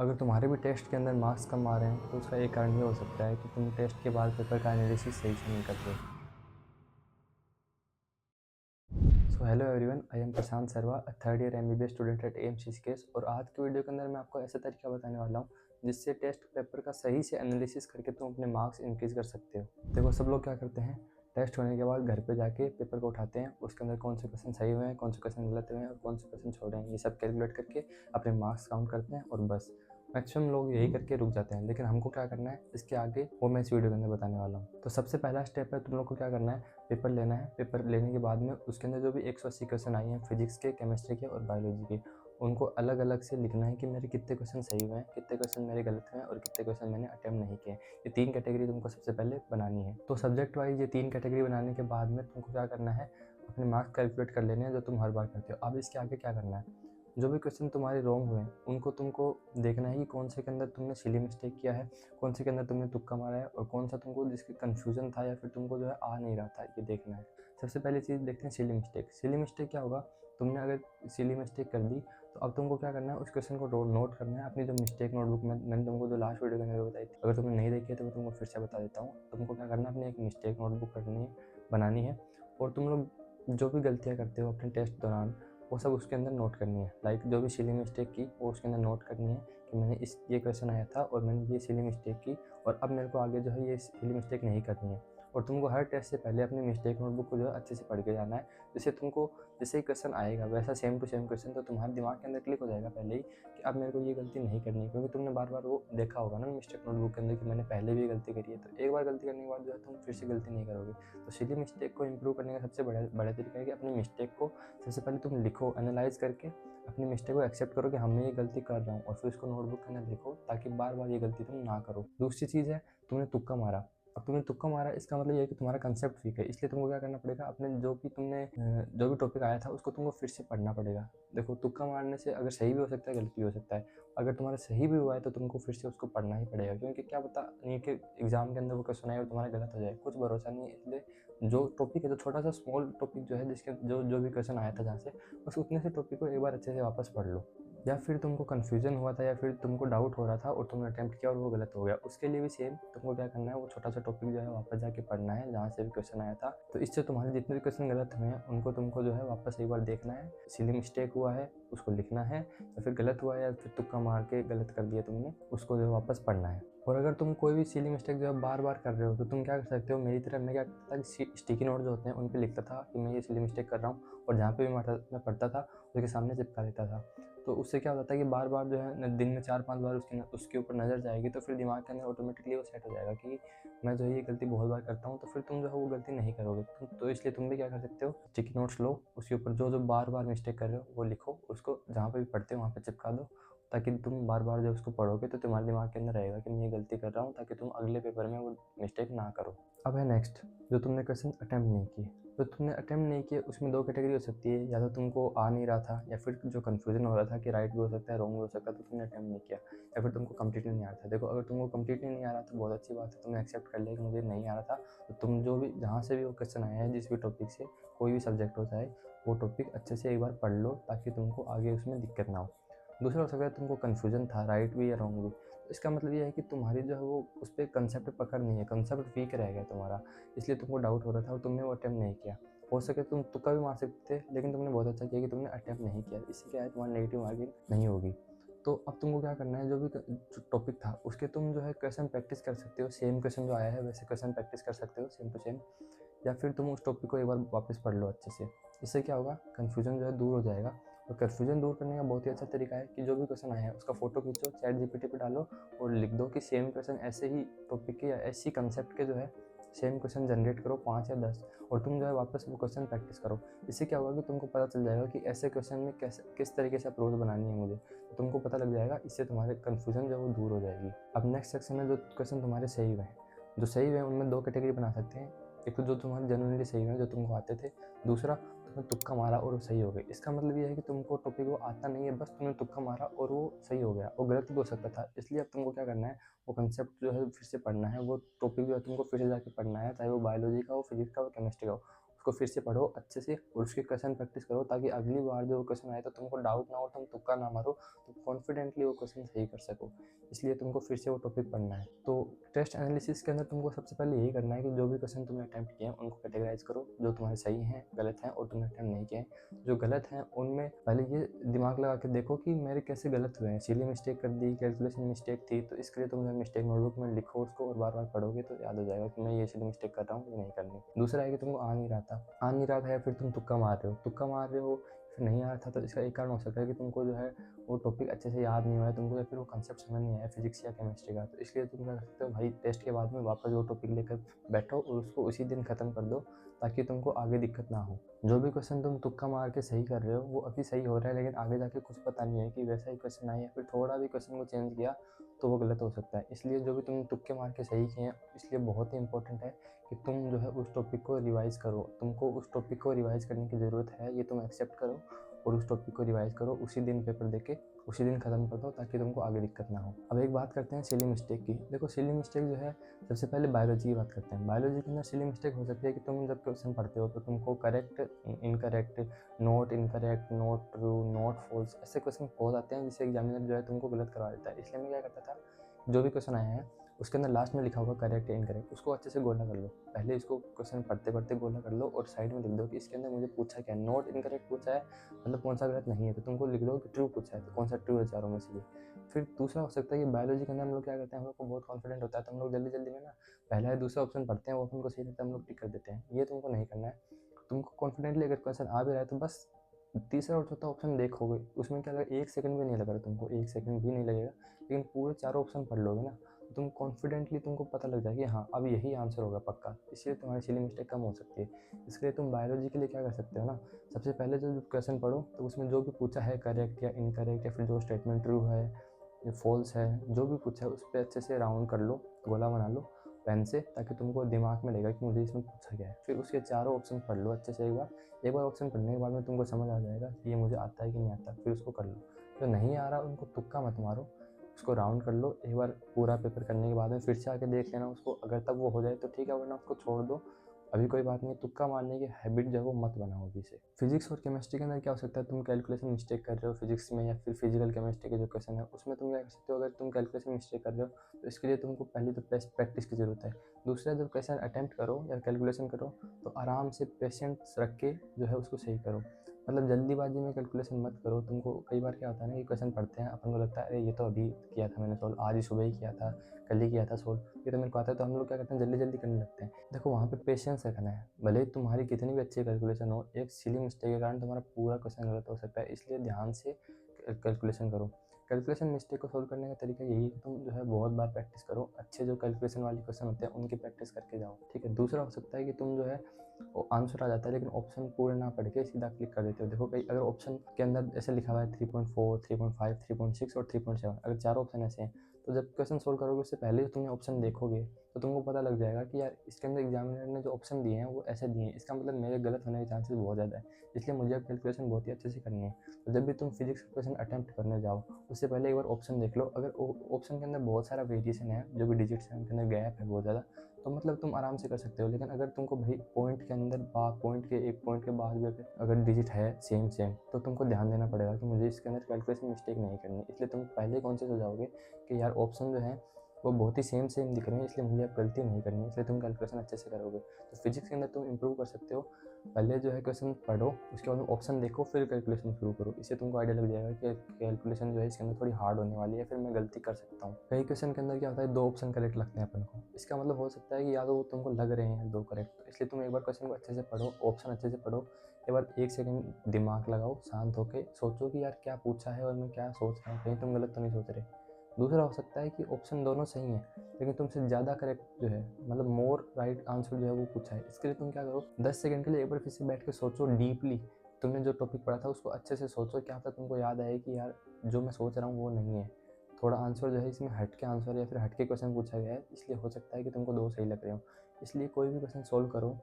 अगर तुम्हारे भी टेस्ट के अंदर मार्क्स कम आ रहे हैं तो उसका एक कारण ये हो सकता है कि तुम टेस्ट के बाद पेपर का एनालिसिस सही से नहीं कर रहे हो। So hello everyone, I am Prashant Sarva, third year MBBS student at AIIMS Rishikesh. और आज की वीडियो के अंदर मैं आपको ऐसा तरीका बताने वाला हूँ जिससे टेस्ट पेपर का सही से एनालिसिस करके तुम अपने मार्क्स इंक्रीज कर सकते हो। देखो, सब लोग क्या करते हैं, टेस्ट होने के बाद घर पे जाके पेपर को उठाते हैं, उसके अंदर कौन से क्वेश्चन सही हुए हैं, कौन से क्वेश्चन गलत हुए हैं और कौन से क्वेश्चन छोड़े हैं, ये सब कैलकुलेट करके अपने मार्क्स काउंट करते हैं और बस मैक्सिमम लोग यही करके रुक जाते हैं। लेकिन हमको क्या करना है इसके आगे, वो मैं इस वीडियो के अंदर बताने वाला हूँ। तो सबसे पहला स्टेप है, तुम लोग को क्या करना है, पेपर लेना है। पेपर लेने के बाद में उसके अंदर जो भी 180 क्वेश्चन आए हैं फिजिक्स के, केमिस्ट्री के और बायोलॉजी के, उनको अलग अलग से लिखना है कि मेरे कितने क्वेश्चन सही हुए हैं, कितने क्वेश्चन मेरे गलत हुए हैं और कितने क्वेश्चन मैंने अटेम्प्ट नहीं किए। ये 3 कैटेगरी तुमको सबसे पहले बनानी है। तो सब्जेक्ट वाइज ये 3 कैटेगरी बनाने के बाद में तुमको क्या करना है, अपने मार्क्स कैलकुलेट कर लेने हैं जो तुम हर बार करते हो। अब इसके आगे क्या करना है, जो भी क्वेश्चन तुम्हारे रॉन्ग हुए हैं उनको तुमको देखना है कि कौन से के अंदर तुमने सिली मिस्टेक किया है, कौन से के अंदर तुमने तुक्का मारा है और कौन सा तुमको जिसकी कन्फ्यूजन था या फिर तुमको जो है आ नहीं रहा था, ये देखना है। सबसे पहली चीज़ देखते हैं सिली मिस्टेक। सिली मिस्टेक क्या होगा, तुमने अगर सिली मिस्टेक कर दी तो अब तुमको क्या करना है, उस क्वेश्चन को नोट करना है अपनी जो मिस्टेक नोटबुक में। मैंने तुमको जो लास्ट वीडियो के अंदर बताई थी, अगर तुमने नहीं देखी है तो मैं तुमको फिर से बता देता हूँ। तुमको क्या करना है, अपनी एक मिस्टेक नोटबुक करनी है, बनानी है, और तुम लोग जो भी गलतियाँ करते हो अपने टेस्ट दौरान वो सब उसके अंदर नोट करनी है। लाइक जो भी सिली मिस्टेक की वो उसके अंदर नोट करनी है कि मैंने ये क्वेश्चन आया था और मैंने ये सिली मिस्टेक की और अब मेरे को आगे जो है ये सिली मिस्टेक नहीं करनी है। और तुमको हर टेस्ट से पहले अपनी मिस्टेक नोटबुक को जो है अच्छे से पढ़ के जाना है, जिससे तुमको जैसे ही क्वेश्चन आएगा वैसा सेम टू सेम क्वेश्चन तो तुम्हारे दिमाग के अंदर क्लिक हो जाएगा पहले ही कि अब मेरे को ये गलती नहीं करनी है, क्योंकि तुमने बार बार वो देखा होगा ना मिस्टेक नोटबुक के अंदर कि मैंने पहले भी गलती करी है। तो एक बार गलती करने के बाद जो है तुम फिर से गलती नहीं करोगे। तो सिली मिस्टेक को इम्प्रूव करने का सबसे बड़ा तरीका है कि अपनी मिस्टेक को सबसे पहले तुम लिखो, एनालाइज करके अपनी मिस्टेक को एक्सेप्ट करो कि हम मैं ये गलती कर रहा हूँ, और फिर उसको नोटबुक के अंदर लिखो ताकि बार बार ये गलती तुम ना करो। दूसरी चीज़ है, तुमने तुक्का मारा। अब तुमने तुक्का मारा, इसका मतलब ये है कि तुम्हारा कंसेप्ट वीक है, इसलिए तुमको क्या करना पड़ेगा, अपने जो भी टॉपिक आया था उसको तुमको फिर से पढ़ना पड़ेगा। देखो, तुक्का मारने से अगर सही भी हो सकता है, गलत भी हो सकता है। अगर तुम्हारा सही भी हुआ है तो तुमको फिर से उसको पढ़ना ही पड़ेगा, क्योंकि क्या पता नीट के एग्जाम के अंदर वो क्वेश्चन आए और तुम्हारा गलत हो जाए, कुछ भरोसा नहीं है। इसलिए जो टॉपिक है, जो छोटा सा स्मॉल टॉपिक जो है, जिसके जो भी क्वेश्चन आया था जहाँ से, बस उतने से टॉपिक को एक बार अच्छे से वापस पढ़ लो। या फिर तुमको कन्फ्यूजन हुआ था या फिर तुमको डाउट हो रहा था और तुमने अटेम्प्ट किया और वो गलत हो गया, उसके लिए भी सेम तुमको क्या करना है, वो छोटा सा टॉपिक जो है वापस जाके पढ़ना है जहाँ से भी क्वेश्चन आया था। तो इससे तुम्हारे जितने भी क्वेश्चन गलत हुए हैं उनको तुमको जो है वापस एक बार देखना है, सिली मिस्टेक हुआ है उसको लिखना है, या फिर गलत हुआ है या फिर तुक्का मार के गलत कर दिया तुमने, उसको जो है वापस पढ़ना है। और अगर तुम कोई भी सिली मिस्टेक जो है बार बार कर रहे हो तो तुम क्या कर सकते हो, मेरी तरह मैं क्या करता था कि स्टिकी नोट जो होते हैं उन पर लिखता था कि मैं ये सिली मिस्टेक कर रहा हूँ, और जहाँ पे भी मैं पढ़ता था उसके सामने चिपका देता था। तो उससे क्या होता है कि बार बार जो है दिन में 4-5 बार उसके ऊपर नज़र जाएगी तो फिर दिमाग के अंदर ऑटोमेटिकली वो सेट हो जाएगा कि मैं जो है ये गलती बहुत बार करता हूँ, तो फिर तुम जो है वो गलती नहीं करोगे। तो इसलिए तुम भी क्या कर सकते हो, स्टिकी नोट्स लो, उसके ऊपर जो जो बार बार मिस्टेक कर रहे हो वो लिखो, उसको जहाँ पे भी पढ़ते हो वहाँ पे चिपका दो, ताकि तुम बार बार जब उसको पढ़ोगे तो तुम्हारे दिमाग के अंदर रहेगा कि मैं ये गलती कर रहा हूँ, ताकि तुम अगले पेपर में वो मिस्टेक ना करो। अब है नेक्स्ट, जो तुमने क्वेश्चन अटैम्प्ट नहीं किए। तो तुमने अटेम्प्ट नहीं किया, उसमें 2 कैटेगरी हो सकती है, या तो तुमको आ नहीं रहा था या फिर जो कन्फ्यूजन हो रहा था कि राइट भी हो सकता है रॉन्ग भी हो सकता है, तो तुमने अटेम्प्ट नहीं किया, या फिर तुमको कम्प्लीटली नहीं आ रहा था। देखो, अगर तुमको कम्प्लीटली नहीं आ रहा तो बहुत अच्छी बात है, तुमने एक्सेप्ट कर लिया कि मुझे नहीं आ रहा था। तो तुम जो भी जहाँ से भी वो क्वेश्चन आया है, जिस भी टॉपिक से, कोई भी सब्जेक्ट हो चाहे, वो टॉपिक अच्छे से एक बार पढ़ लो ताकि तुमको आगे उसमें दिक्कत ना हो। दूसरा हो सकता है तुमको कन्फ्यूजन था राइट भी या रॉन्ग भी, तो इसका मतलब ये है कि तुम्हारी जो है वो उस पर कंसेप्ट पकड़ नहीं है, कंसेप्ट वीक रह गया तुम्हारा, इसलिए तुमको डाउट हो रहा था और तुमने वो अटेम्प्ट नहीं किया। हो सके तुम तुक्का भी मार सकते थे, लेकिन तुमने बहुत अच्छा किया कि तुमने अटेम्प्ट नहीं किया, इससे क्या है, तुम्हारी नेगेटिव मार्किंग नहीं होगी। तो अब तुमको क्या करना है, जो भी जो टॉपिक था उसके तुम जो है क्वेश्चन प्रैक्टिस कर सकते हो, सेम क्वेश्चन जो आया है वैसे क्वेश्चन प्रैक्टिस कर सकते हो सेम टू सेम, या फिर तुम उस टॉपिक को एक बार वापस पढ़ लो अच्छे से। इससे क्या होगा, कन्फ्यूजन जो है दूर हो जाएगा। और कन्फ्यूजन दूर करने का बहुत ही अच्छा तरीका है कि जो भी क्वेश्चन आया है उसका फोटो खींचो, चैट जीपीटी पे डालो और लिख दो कि सेम क्वेश्चन ऐसे ही टॉपिक के या ऐसी कंसेप्ट के जो है सेम क्वेश्चन जनरेट करो 5 या 10, और तुम जो है वापस वो क्वेश्चन प्रैक्टिस करो। इससे क्या होगा कि तुमको पता चल जाएगा कि ऐसे क्वेश्चन में कैसे किस तरीके से अप्रोच बनानी है मुझे, तो तुमको पता लग जाएगा। इससे तुम्हारे कन्फ्यूजन जो है वो दूर हो जाएगी। अब नेक्स्ट सेक्शन में जो क्वेश्चन तुम्हारे सही हुए हैं, जो सही हुए हैं उनमें 2 कैटेगरी बना सकते हैं। एक तो जो तुम्हारे जनरली सही हुए, जो तुमको आते थे। दूसरा, तुमने तुक्का मारा और वो सही हो गई। इसका मतलब ये है कि तुमको टॉपिक वो आता नहीं है, बस तुमने तुक्का मारा और वो सही हो गया, वो गलत भी हो सकता था। इसलिए अब तुमको क्या करना है, वो कंसेप्ट जो है फिर से पढ़ना है, वो टॉपिक जो है तुमको फिर से जाके पढ़ना है, चाहे वो बायोलॉजी का हो, फिजिक्स का हो, केमिस्ट्री का हो। उसको फिर से पढ़ो अच्छे से और उसके क्वेश्चन प्रैक्टिस करो, ताकि अगली बार जो क्वेश्चन आए तो तुमको डाउट ना हो, तुम तुक्का ना मारो, तुम कॉन्फिडेंटली वो क्वेश्चन सही कर सको। इसलिए तुमको फिर से वो टॉपिक पढ़ना है। तो टेस्ट एनालिसिस के अंदर तुमको सबसे पहले यही करना है कि जो भी क्वेश्चन तुमने अटैम्प्ट किए हैं उनको कैटेगराइज करो, जो तुम्हारे सही हैं, गलत हैं और तुमने अटैम्प्ट नहीं किए हैं। जो गलत हैं उनमें पहले ये दिमाग लगा के देखो कि मेरे कैसे गलत हुए हैं। सिली मिस्टेक कर दी, कैलकुलेशन मिस्टेक थी, तो इसके लिए तुम मिस्टेक नोटबुक में लिखो उसको और बार बार पढ़ोगे तो याद हो जाएगा कि मैं ये सिली मिस्टेक कर रहा हूँ, ये नहीं करनी। दूसरा है कि तुमको आ नहीं रहा था या फिर तुम तुक्का मार रहे हो, फिर नहीं आ रहा था, तो इसका एक कारण हो सकता है कि तुमको जो है वो टॉपिक अच्छे से याद नहीं हुआ है, तुमको या फिर वो कंसेप्ट समझ नहीं आया फिजिक्स या केमिस्ट्री का। तो इसलिए तुम क्या कर सकते हो भाई, टेस्ट के बाद में वापस वो टॉपिक लेकर बैठो और उसको उसी दिन ख़त्म कर दो, ताकि तुमको आगे दिक्कत ना हो। जो भी क्वेश्चन तुम तुक्का मार के सही कर रहे हो वो अभी सही हो रहा है, लेकिन आगे जाके कुछ पता नहीं है कि वैसा ही क्वेश्चन आए या फिर थोड़ा भी क्वेश्चन को चेंज किया तो वो गलत हो सकता है। इसलिए जो भी तुम तुक्के मार के सही किए हैं, इसलिए बहुत ही इंपॉर्टेंट है कि तुम जो है उस टॉपिक को रिवाइज़ करो। तुमको उस टॉपिक को रिवाइज़ करने की ज़रूरत है, ये तुम एक्सेप्ट करो और उस टॉपिक को रिवाइज़ करो। उसी दिन पेपर देके उसी दिन ख़त्म कर दो, ताकि तुमको आगे दिक्कत ना हो। अब एक बात करते हैं सिली मिस्टेक की। देखो सिली मिस्टेक जो है, सबसे पहले बायोलॉजी की बात करते हैं। बायोलॉजी के अंदर सिली मिस्टेक हो सकती है कि तुम जब क्वेश्चन पढ़ते हो तो तुमको correct, incorrect, not incorrect, not true, not false, ऐसे क्वेश्चन बहुत आते हैं जिससे एग्जामिनर जो है तुमको गलत करवा देता है। इसलिए मैं क्या करता था, जो भी क्वेश्चन आया है उसके अंदर लास्ट में लिखा होगा करेक्ट या इनकरेक्ट, उसको अच्छे से गोला कर लो। पहले इसको क्वेश्चन पढ़ते पढ़ते गोला कर लो और साइड में लिख दो कि इसके अंदर मुझे पूछा क्या है। नॉट इनकरेक्ट पूछा है मतलब कौन सा गलत नहीं है, तो तुमको लिख दो कि ट्रू पूछा है तो कौन सा ट्रू है चारों में से ये। फिर दूसरा हो सकता है कि बायोलॉजी के अंदर हम लोग क्या करते हैं, हम लोग को बहुत कॉन्फिडेंट होता है तो हम लोग जल्दी जल्दी में ना पहला या दूसरा ऑप्शन पढ़ते हैं, वो अपन को सही लगता है हम लोग टिक कर देते हैं। ये तुमको नहीं करना है। तुमको कॉन्फिडेंटली अगर क्वेश्चन आ भी रहा है तो बस तीसरा और चौथा ऑप्शन देखोगे, उसमें क्या लगेगा, 1 सेकंड भी नहीं लग रहा तुमको, 1 सेकंड भी नहीं लगेगा, लेकिन पूरे चारों ऑप्शन पढ़ लोगे ना तो तुम कॉन्फिडेंटली तुमको पता लग जाएगा कि हाँ अब यही आंसर होगा पक्का। इसलिए तुम्हारी सिली मिस्टेक कम हो सकती है। इसके लिए तुम बायोलॉजी के लिए क्या कर सकते हो ना, सबसे पहले जो क्वेश्चन पढ़ो तो उसमें जो भी पूछा है करेक्ट या इनकरेक्ट या फिर जो स्टेटमेंट ट्रू है या फॉल्स है, जो भी पूछा है उस पर अच्छे से राउंड कर लो, गोला बना लो पेन से, ताकि तुमको दिमाग में लगेगा कि मुझे इसमें पूछा गया है। फिर उसके चारों ऑप्शन पढ़ लो अच्छे से एक बार ऑप्शन पढ़ने के बाद में तुमको समझ आ जाएगा कि ये मुझे आता है कि नहीं आता। फिर उसको कर लो। जो नहीं आ रहा उनको तुक्का मत मारो, उसको राउंड कर लो। एक बार पूरा पेपर करने के बाद में फिर से आके देख लेना उसको, अगर तब वो हो जाए तो ठीक है, वरना उसको छोड़ दो, अभी कोई बात नहीं। तुक्का मारने की हैबिट जो है वो मत बनाओ अभी से। फिजिक्स और केमिस्ट्री के अंदर क्या हो सकता है, तुम कैलकुलेशन मिस्टेक कर रहे हो फिजिक्स में या फिर फिजिकल केमिस्ट्री के जो क्वेश्चन है उसमें तुम क्या कर सकते हो, अगर तुम कैलकुलेशन मिस्टेक कर रहे हो तो इसके लिए तुमको पहले तो प्रैक्टिस की ज़रूरत है। दूसरा, जब क्वेश्चन अटैम्प्ट करो या कैलकुलेशन करो तो आराम से पेशेंस रख के जो है उसको सही करो। मतलब जल्दीबाजी में कैलकुलेशन मत करो। तुमको कई बार क्या होता है ना कि क्वेश्चन पढ़ते हैं, अपन को लगता है अरे ये तो अभी किया था मैंने सॉल्व, आज ही सुबह ही किया था, कल ही किया था सॉल्व, ये तो मेरे को आता है। तो हम लोग क्या करते हैं, जल्दी जल्दी करने लगते हैं। देखो वहाँ पे पेशेंस रखना है। भले ही तुम्हारी कितनी भी अच्छी कैलकुलेशन हो, एक सिली मिस्टेक के कारण तुम्हारा पूरा क्वेश्चन गलत हो सकता है। इसलिए ध्यान से कैलकुलेशन करो। कैलकुलेशन मिस्टेक को सोल्व करने का तरीका यही है कि तुम जो है बहुत बार प्रैक्टिस करो। अच्छे जो कैलकुलेशन वाले क्वेश्चन होते हैं उनकी प्रैक्टिस करके जाओ, ठीक है। दूसरा हो सकता है कि तुम जो है वो आंसर आ जाता है लेकिन ऑप्शन पूरे ना पढ़ के सीधा क्लिक कर देते हो। देखो कई अगर ऑप्शन के अंदर ऐसे लिखा हुआ है 3.4, 3.5, 3.6 और 3.7, अगर चारों ऑप्शन ऐसे हैं तो जब क्वेश्चन सोल्व करोगे उससे पहले तुम ऑप्शन देखोगे तो तुमको पता लग जाएगा कि यार इसके अंदर एग्जामिनर ने जो ऑप्शन दिए हैं वो ऐसे दिए हैं, इसका मतलब मेरे गलत होने के चांसेस बहुत ज़्यादा है। इसलिए मुझे अब कैलकुलेशन बहुत ही अच्छे से करनी है। तो जब भी तुम फिजिक्स का क्वेश्चन अटैम्प्ट करने जाओ उससे पहले एक बार ऑप्शन देख लो। अगर ऑप्शन के अंदर बहुत सारा वेरिएशन है, जो भी डिजिट्स हैं उनके अंदर गैप है बहुत ज़्यादा, तो मतलब तुम आराम से कर सकते हो। लेकिन अगर तुमको भाई पॉइंट के अंदर पॉइंट के एक पॉइंट के बाद भी अगर डिजिट है सेम तो तुमको ध्यान देना पड़ेगा कि मुझे इसके अंदर कैलकुलेशन मिस्टेक नहीं करनी। इसलिए तुम पहले कॉन्शियस हो जाओगे कि यार ऑप्शन जो है वो बहुत ही सेम दिख रहे हैं, इसलिए मुझे अब गलती नहीं करनी है, इसलिए तुम कैलकुलेशन अच्छे से करोगे। तो फिजिक्स के अंदर तुम इंप्रूव कर सकते हो। पहले जो है क्वेश्चन पढ़ो, उसके बाद ऑप्शन देखो, फिर कैलकुलेशन शुरू करो। इससे तुमको आइडिया लग जाएगा कि कैलकुलेशन जो है इसके अंदर थोड़ी हार्ड होने वाली है, फिर मैं गलती कर सकता हूँ। कई क्वेश्चन के अंदर क्या होता है, 2 ऑप्शन करेक्ट लगते हैं अपन को। इसका मतलब हो सकता है कि या तो वो तुमको लग रहे हैं 2 करेक्ट, तो इसलिए तुम एक बार क्वेश्चन को अच्छे से पढ़ो, ऑप्शन अच्छे से पढ़ो। एक बार 1 सेकंड दिमाग लगाओ, शांत होकर सोचो कि यार क्या पूछा है और मैं क्या सोच रहा हूँ, कहीं तुम गलत तो नहीं सोच रहे। दूसरा हो सकता है कि ऑप्शन दोनों सही हैं लेकिन तुमसे ज़्यादा करेक्ट जो है, मतलब मोर राइट आंसर जो है वो पूछा है। इसके लिए तुम क्या करो, 10 सेकंड के लिए एक बार फिर से बैठ के सोचो डीपली। तुमने जो टॉपिक पढ़ा था उसको अच्छे से सोचो, क्या पता तुमको याद आए कि यार जो मैं सोच रहा हूँ वो नहीं है, थोड़ा आंसर जो है इसमें हट के आंसर या फिर हट के क्वेश्चन पूछा गया है, इसलिए हो सकता है कि तुमको 2 सही लग रहे हो। इसलिए कोई भी क्वेश्चन सोल्व करो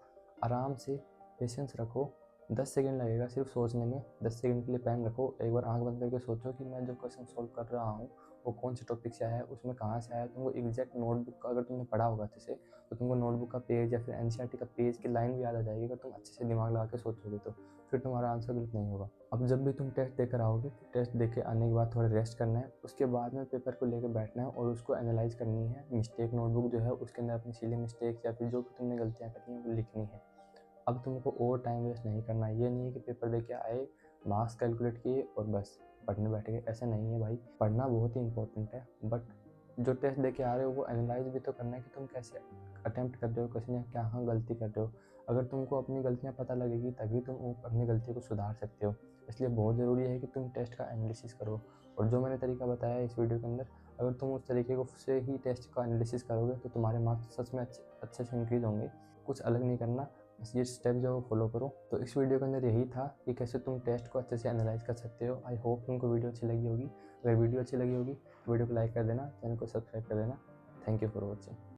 आराम से, पेशेंस रखो। 10 सेकंड लगेगा सिर्फ सोचने में, 10 सेकंड के लिए पेन रखो, एक बार आंख बंद करके सोचो कि मैं जो क्वेश्चन सोल्व कर रहा हूँ वो कौन से टॉपिक से आया है, उसमें कहाँ से आया है। तुमको एग्जैक्ट नोटबुक का अगर तुमने पढ़ा होगा अच्छे से, तो तुमको नोटबुक का पेज या फिर एनसीईआरटी का पेज की लाइन भी याद आ जाएगी अगर तुम अच्छे से दिमाग लगा के सोचोगे तो। फिर तुम्हारा आंसर गलत नहीं होगा। अब जब भी तुम टेस्ट देकर आओगे, टेस्ट दे के आने के बाद थोड़ा रेस्ट करना है, उसके बाद में पेपर को लेकर बैठना है और उसको एनालाइज करनी है। मिस्टेक नोटबुक जो है उसके अंदर अपनी सीली मिस्टेक्स या फिर जो भी तुमने गलतियाँ करी हैं वो लिखनी है। अब तुमको और टाइम वेस्ट नहीं करना है। ये नहीं है कि पेपर दे के आए, मार्क्स कैलकुलेट किए और बस पढ़ने बैठ गए, ऐसा नहीं है भाई। पढ़ना बहुत ही इंपॉर्टेंट है, बट जो टेस्ट दे के आ रहे हो वो एनालाइज भी तो करना है कि तुम कैसे अटेम्प्ट कर रहे हो, कैसे कहाँ गलती कर रहे हो। अगर तुमको अपनी गलतियाँ पता लगेगी तभी तुम अपनी गलती को सुधार सकते हो। इसलिए बहुत ज़रूरी है कि तुम टेस्ट का एनालिसिस करो। और जो मैंने तरीका बताया इस वीडियो के अंदर, अगर तुम उस तरीके को से ही टेस्ट का एनालिसिस करोगे तो तुम्हारे मार्क्स सच में अच्छे से इंक्रीज़ होंगे। कुछ अलग नहीं करना, बस ये स्टेप जो वो फॉलो करो। तो इस वीडियो के अंदर यही था कि कैसे तुम टेस्ट को अच्छे से एनालाइज कर सकते हो। आई होप तुमको वीडियो अच्छी लगी होगी। अगर वीडियो अच्छी लगी होगी तो वीडियो को लाइक कर देना, चैनल को सब्सक्राइब कर देना। Thank you for watching.